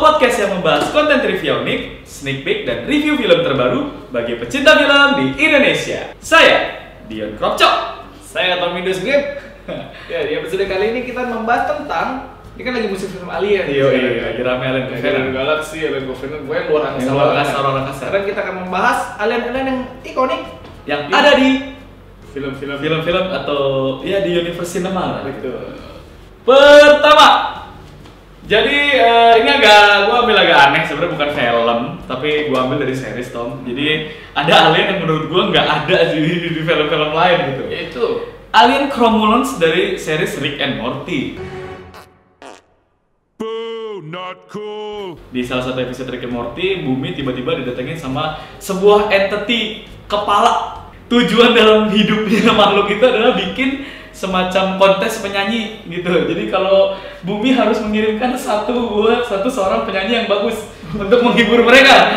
podcast yang membahas konten trivia unik, sneak peek, dan review film terbaru bagi pecinta film di Indonesia. Saya, Dion Kropcok. Saya Tommy Dusgrip. Ya, di episode kali ini kita membahas tentang, ini kan lagi musim film Alien. Iya, lagi rame Alien Covenant. Galaxy, Alien Covenant, gue yang luar angkasa. Sekarang kita akan membahas alien-alien yang ikonik yang ada di film-film atau ya di universe cinema. Betul. Pertama, jadi ini gua ambil agak aneh, sebenarnya bukan film, tapi gua ambil dari series, Tom. Jadi ada alien yang menurut gua nggak ada di film-film lain gitu. Yaitu Alien Cromulons dari series Rick and Morty. Boo, not cool. Di salah satu episode Rick and Morty, bumi tiba-tiba didatengin sama sebuah entity kepala. Tujuan dalam hidupnya makhluk itu adalah bikin semacam kontes penyanyi gitu. Jadi kalau bumi harus mengirimkan satu seorang penyanyi yang bagus untuk menghibur mereka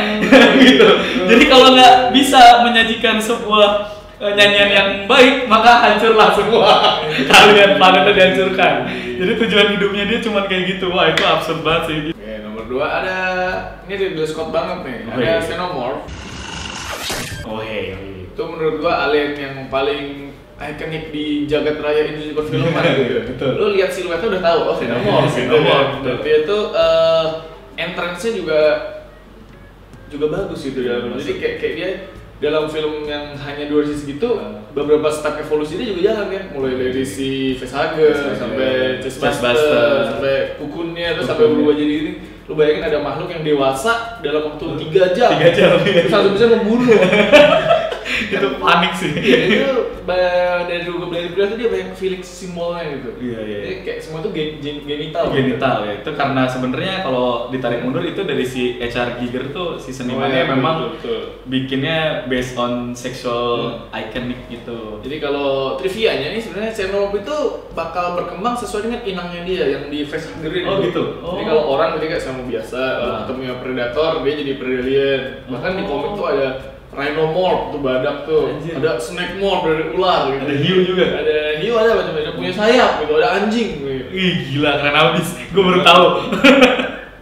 gitu. Jadi kalau nggak bisa menyajikan sebuah nyanyian yang baik, maka hancurlah semua kalian, planetnya dihancurkan. Jadi tujuan hidupnya dia cuma kayak gitu. Wah, itu absurd banget sih. Oke, nomor 2 ada, ini Ridley Scott banget nih. Oh, ada iya. Xenomorph. Oh hey. Itu menurut gua alien yang paling ikonik di jagat raya industri perfilman gitu. Betul. Lu lihat siluetnya udah tahu, oh Xenomorph. Xenomorph. Tapi itu entrance-nya juga bagus gitu dalam. Jadi kayak dia dalam film yang hanya 2 sisi gitu, beberapa step evolusinya juga jalan kan, mulai dari si facehugger sampai chestbuster sampai kukunnya terus sampai berubah jadi ini. Lu bayangin ada makhluk yang dewasa dalam waktu 3 jam. 3 jam. Terus langsung bisa membunuh. Itu panik sih. Itu dari dulu belajar tuh dia banyak Felix simbolnya gitu. Iya. Jadi kayak semua tuh genital. Genital ya. Itu karena sebenarnya kalau ditarik mundur itu dari si H.R. Giger tuh si senimannya memang betul. bikinnya based on sexual iconic gitu. Jadi kalau trivianya nih sebenarnya Xenomorph itu bakal berkembang sesuai dengan inangnya dia yang di facehuggerin. Oh gitu. Jadi kalau orang jadi kayak Xenomorph biasa, ketemu predator dia jadi predator. Bahkan di komik tuh ada Rhinomorph tuh badak tuh, Anjir. ada Snakemorph dari ular gitu. Ada hiu juga. Ada hiu, ada macam-macam, ada punya sayap gitu, ada anjing gitu. Ih gila, keren abis. Gue baru tahu.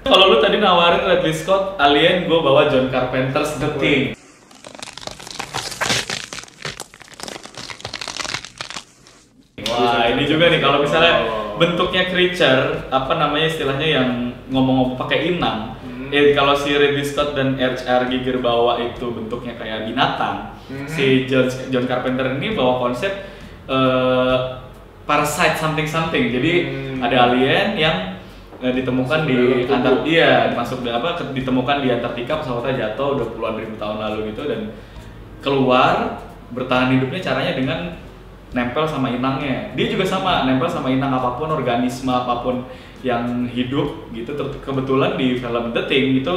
Kalau lu tadi nawarin Ridley Scott Alien, gue bawa John Carpenter's The Thing. Wah, ini juga nih kalau misalnya bentuknya creature, apa namanya istilahnya yang ngomong-ngomong pakai inang. Kalau si Ridley Scott dan H.R. Giger bawa itu bentuknya kayak binatang, si John Carpenter ini bawa konsep parasite something. Jadi ada alien yang ditemukan di Antartika, ditemukan di Antartika, pesawatnya jatuh udah puluhan ribu tahun lalu gitu, dan keluar bertahan hidupnya caranya dengan nempel sama inangnya. Dia juga sama, nempel sama inang apapun, organisme apapun yang hidup gitu. Kebetulan di film The Thing itu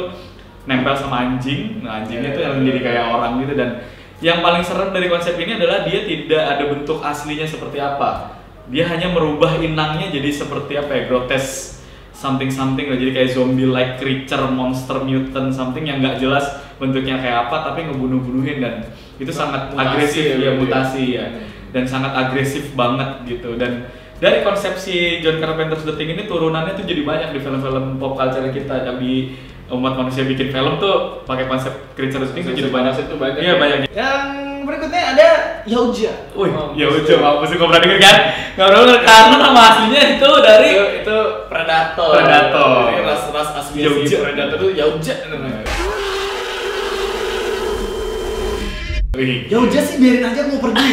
nempel sama anjing. Nah, anjingnya itu yang jadi kayak orang gitu. Dan yang paling serem dari konsep ini adalah dia tidak ada bentuk aslinya seperti apa. Dia hanya merubah inangnya jadi seperti apa ya, grotesque something lah. Jadi kayak zombie-like creature, monster, mutant, something yang nggak jelas bentuknya kayak apa, tapi ngebunuh-bunuhin. Dan itu sangat agresif ya, mutasi ya. Dan sangat agresif banget gitu. Dan dari konsepsi John Carpenter's The Thing ini turunannya tuh jadi banyak di film-film pop culture kita. Yang di umat manusia bikin film tuh pakai konsep creature The Thing tuh jadi banyak. Iya, banyak. Yang berikutnya ada Yautja. Wih, Yautja apa sih, kau pernah denger kan? Nggak pernah denger, karena nama aslinya itu dari itu predator. Jadi ras asli si predator itu Yautja namanya. Yautja sih biarin aja, mau pergi.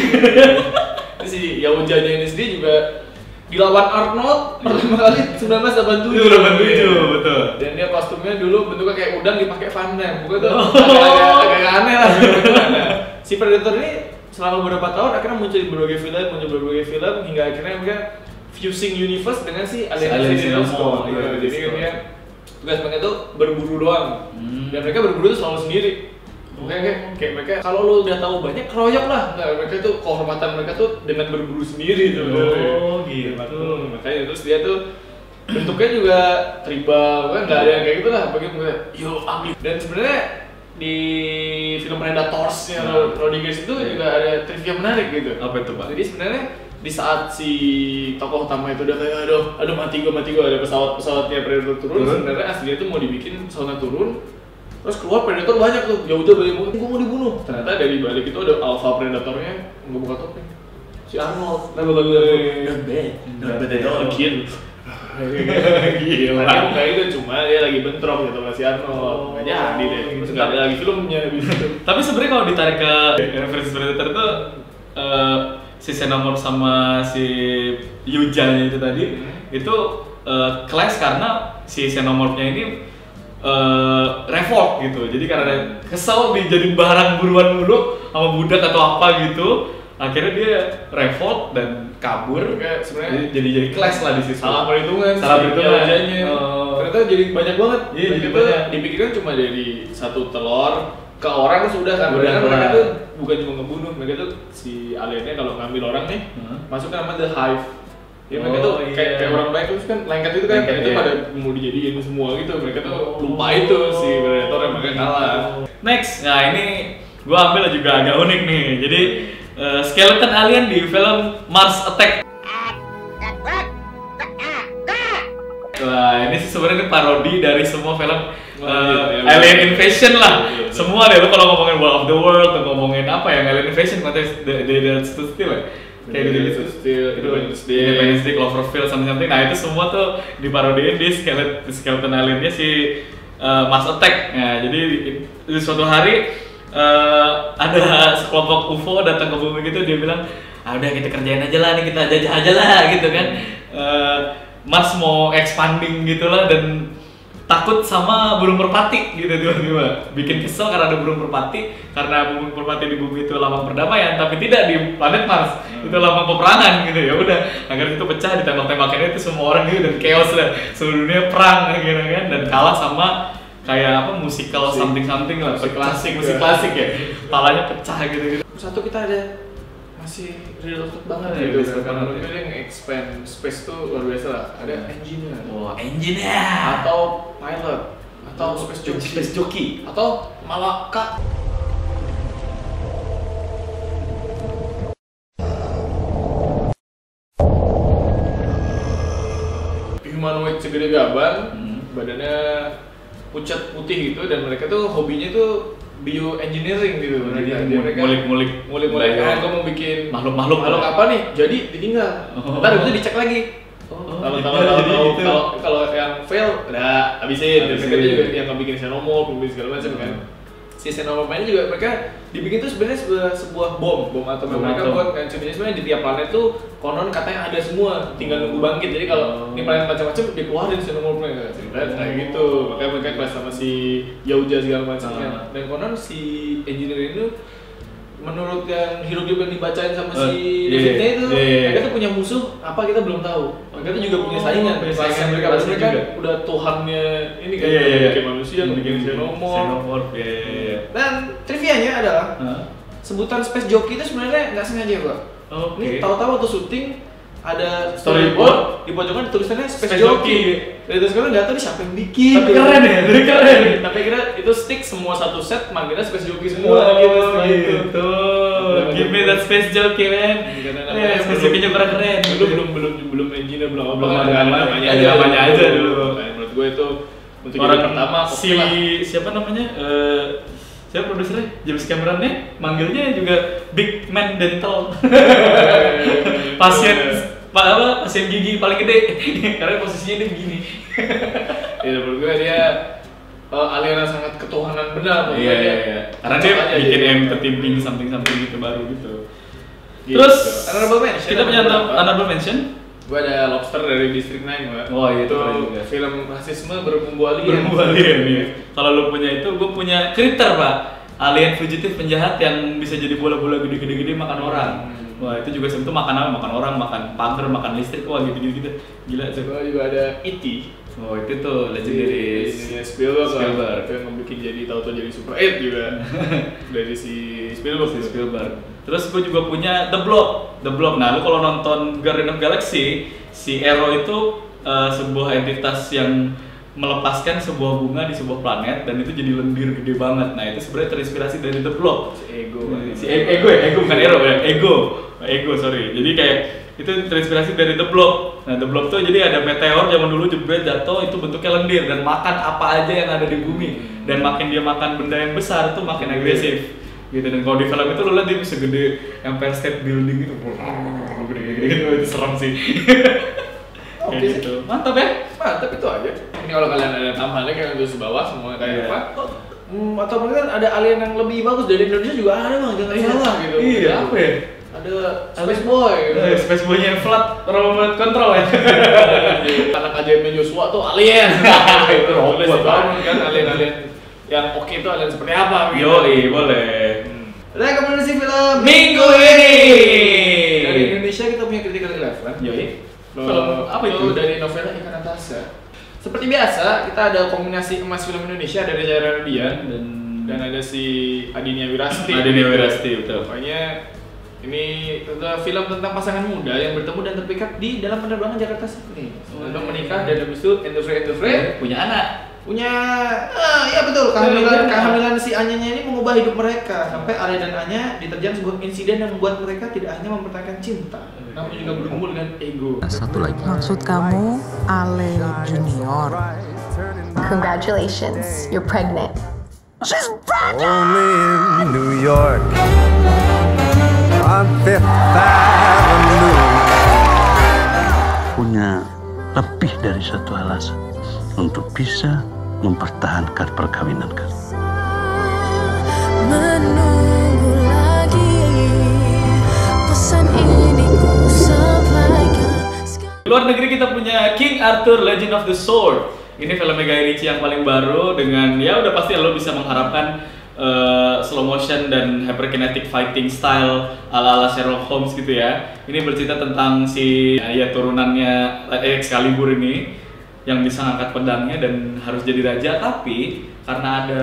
Si Yautja-nya ini sendiri juga dilawan Arnold pertama kali 1987. Betul. Dan dia kostumnya dulu bentuknya kayak udang dipakai Van Damme. Bukan tuh agak aneh lah. Si Predator ini selama beberapa tahun akhirnya muncul di berbagai film hingga akhirnya mereka fusing universe dengan si Alien Xenomorph. Jadi kan dia tugas mereka tuh berburu doang. Dan mereka berburu tuh selalu sendiri. Makanya kayak mereka kalau lu udah tahu banyak keroyok lah. Nah, mereka tuh kehormatan mereka tuh dengan berburu sendiri tuh. Oh gitu. Makanya terus dia tuh bentuknya juga tribal, kan nggak ada yang kayak gitu lah. Bagaimana? Yo ugly. Dan sebenarnya di film Predators-nya Rodriguez itu juga ada trivia menarik gitu. Apa itu, Pak? Jadi sebenarnya di saat si tokoh utama itu udah kayak aduh mati gue ada pesawatnya Predator turun. Sebenarnya aslinya itu mau dibikin pesawatnya turun, terus keluar Predator banyak tuh, jauh-jauh dari gue mau dibunuh. Ternyata dari balik itu ada Alpha Predatornya nggak buka topeng, si Arnold. Nah bakal not bad at all kid. Gila. Tadi muka itu cuma dia lagi bentrok gitu sama si Arnold. Nggak jadi deh. Terus nggak ada lagi filmnya. Tapi sebenarnya kalau ditarik ke referensi Predator itu si Xenomorph sama si Yuja itu tadi itu clash karena si Xenomorph-nya ini revolt gitu. Jadi karena kesel dijadiin barang buruan mulu sama budak atau apa gitu. Akhirnya dia revolt dan kabur. Sebenarnya jadi clash lah di situ. Salah perhitungan. Ternyata jadi banyak banget. Iya, jadi banyak. Dipikirkan cuma dari satu telur ke orang sudah kan. Mereka tuh bukan cuma ngebunuh, mereka tuh si aliennya kalau ngambil orang nih masuk ke nama The Hive. Ya mereka tuh kayak orang baik terus kan lengket itu kan itu pada mau dijadiin semua gitu. Mereka tuh lupa itu si Predator yang mereka kalah. Next, nah ini gua ambil juga agak unik nih. Jadi skeleton alien di film Mars Attack. Wah, ini sih sebenarnya parodi dari semua film Alien Invasion lah. Semua deh, lo kalau ngomongin War of the World, atau ngomongin apa ya, Alien Invasion, katanya They Stood Still ya? Kayak gitu-gitu. Independence Day, Cloverfield, something. Nah itu semua tuh diparodiin di skeleton aliennya si Mars Attack. Nah, jadi di suatu hari ada sekelompok UFO datang ke bumi gitu, dia bilang, udah kita kerjain aja lah nih, kita jajah aja lah gitu kan. Mars mau expanding gitu lah dan takut sama burung merpati gitu tiba-tiba. Bikin kesel karena ada burung merpati, karena burung merpati di bumi itu lambang perdamaian, tapi tidak di planet Mars. Itu lambang peperangan gitu. Ya udah, akhirnya itu pecah, ditembak-tembakannya itu semua orang gitu dan chaos lah. Seluruh dunia perang akhirnya kan, dan kalah sama kayak apa musikal something lah, musik klasik ya. Palanya pecah gitu. Satu kita ada masih related banget ya, gitu kan. Menurut gue yang expand space tuh luar biasa lah. Ada engineer. Wah, engineer atau pilot atau space jockey atau malaka. Humanoid segede gaban, badannya pucat putih gitu, dan mereka tuh hobinya tuh bioengineering gitu. Mereka ngulik gue mau bikin makhluk apa nih, jadi ditinggal. Ntar itu dicek lagi. Kalau yang fail udah habisin. Mereka juga yang bikin Xenomorph, bikin segala macam kan. Si Xenomorph ini juga mereka dibikin tuh sebenarnya sebuah bom atau mereka buat kan sebenarnya di tiap planet tuh konon katanya ada semua, tinggal nunggu bangkit. Jadi kalau di planet macam-macam dikeluarin Xenomorph-nya ceritanya kayak gitu. Makanya mereka kelas sama si Yauja segala macamnya. Dan konon si engineer itu menurut yang hidup-hidup yang dibacain sama si Davidnya itu, mereka tuh punya musuh apa kita belum tahu. Mereka tuh juga punya saingan. Mereka kan udah Tuhannya ini kan, bikin manusia, bikin Xenomorph. Dan trivianya adalah sebutan space jockey itu sebenarnya nggak sengaja Pak. Ini tahu-tahu waktu syuting ada storyboard, di pojokan tulisannya space jockey. Dari sekarang nggak tahu nih siapa yang bikin. Tapi keren ya, keren. Tapi kira itu stick semua satu set, manggilnya space jockey semua gitu. Give me that space jockey man. Space jockey-nya keren. Belum engineer belum apa. Namanya aja dulu. Menurut gue itu untuk orang pertama. Siapa namanya? Siapa produsernya? James Cameron nya manggilnya juga Big Man Dental. Pasien gigi paling gede karena posisinya dia begini. Ya menurut gue dia aliran sangat ketuhanan benar. Iya. Karena dia bikin entertaining something gitu baru gitu. Terus kita punya honorable mention. Gue ada Lobster dari District 9 Mbak. Oh iya, itu film rasisme berbumbu alien. Kalau lu punya itu, gue punya Critter Pak. Alien fugitif penjahat yang bisa jadi bola-bola gede-gede makan orang. Wah itu juga sebetulnya makan orang, makan pagar, makan listrik, wah gitu. Gila. Gue juga ada E.T. Oh itu tuh legendary Spielberg. Yang bikin jadi tahu-tahu jadi Super 8 juga. Dari si Spielberg. Terus gue juga punya The Blob. Nah lu kalau nonton Guardian of Galaxy, si Arrow itu sebuah entitas yang melepaskan sebuah bunga di sebuah planet dan itu jadi lendir gede banget. Nah itu sebenarnya terinspirasi dari The Blob. Ego bukan Arrow ya. Ego, sorry. Jadi kayak itu terinspirasi dari The Blob. Nah, The Blob tuh jadi ada meteor zaman dulu jebret jatuh, itu bentuknya lendir dan makan apa aja yang ada di bumi. Dan makin dia makan benda yang besar tuh makin agresif. Gitu. Dan kalau di film itu lu lihat dia bisa gede Empire State Building gitu. Gede-gede gitu, itu serem sih. Kayak gitu. Mantap ya? Mantap itu aja. Ini kalau kalian ada tambahannya kayak di bawah semua kayak apa? Atau mungkin ada alien yang lebih bagus dari Indonesia juga ada bang, jangan salah gitu. Iya, apa ya? Ada Space Boy. Space Boy-nya yang flat remote control ya. Anak ajaibnya Joshua tuh alien. Itu robot banget kan alien-alien yang oke itu alien seperti apa? Gitu. Yoi, boleh. Rekomendasi film Minggu ini. Dari Indonesia kita punya Critical Eleven. Yoi. Film apa itu? Dari novela Ikan Natasha. Seperti biasa, kita ada kombinasi emas film Indonesia dari Reza Radian dan ada si Adinia Wirasti. Adinia Wirasti, betul. Pokoknya ini film tentang pasangan muda yang bertemu dan terpikat di dalam penerbangan Jakarta Sydney untuk menikah dan habis itu end of frame punya anak. Ya betul, kehamilan si Anya-nya ini mengubah hidup mereka sampai Ale dan Anya diterjang sebuah insiden yang membuat mereka tidak hanya mempertahankan cinta, namun juga bergumul dengan ego. Satu lagi. Maksud kamu Ale Junior? Congratulations, you're pregnant. She's pregnant! Only in New York on Fifth Avenue. Punya lebih dari satu alasan untuk bisa mempertahankan perkawinan kalian. Menunggu lagi, pesan ini ku sampaikan. Di luar negeri kita punya King Arthur Legend of the Sword. Ini filmnya Guy Ritchie yang paling baru dengan ya udah pasti lo bisa mengharapkan slow motion dan hyperkinetic fighting style ala-ala Sherlock Holmes gitu ya. Ini bercerita tentang si ya turunannya Excalibur ini yang bisa ngangkat pedangnya dan harus jadi raja, tapi karena ada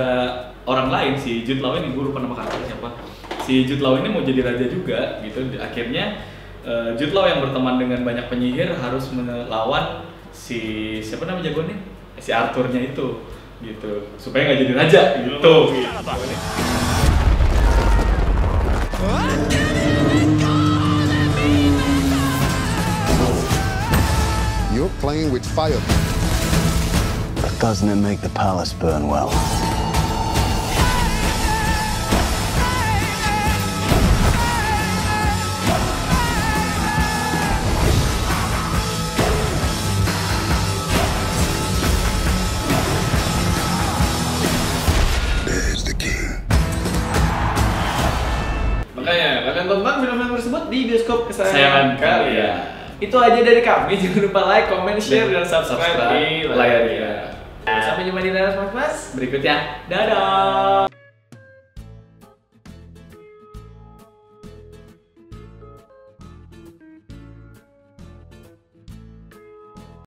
orang lain, si Jude Law ini, gue lupa nama karakternya siapa. Si Jude Law ini mau jadi raja juga gitu. Akhirnya Jude Law yang berteman dengan banyak penyihir harus melawan si siapa namanya jagoannya? Si Arthurnya itu gitu. Supaya nggak jadi raja gitu. You're playing with fire. Doesn't it make the palace burn well? There's the king. Makanya kalian tonton film-film tersebut di bioskop Kesayangan kesayangan kalian. Itu aja dari kami. Jangan lupa like, comment, share, dan subscribe di layar. Sampai jumpa di layar Mas. Berikutnya, dadah.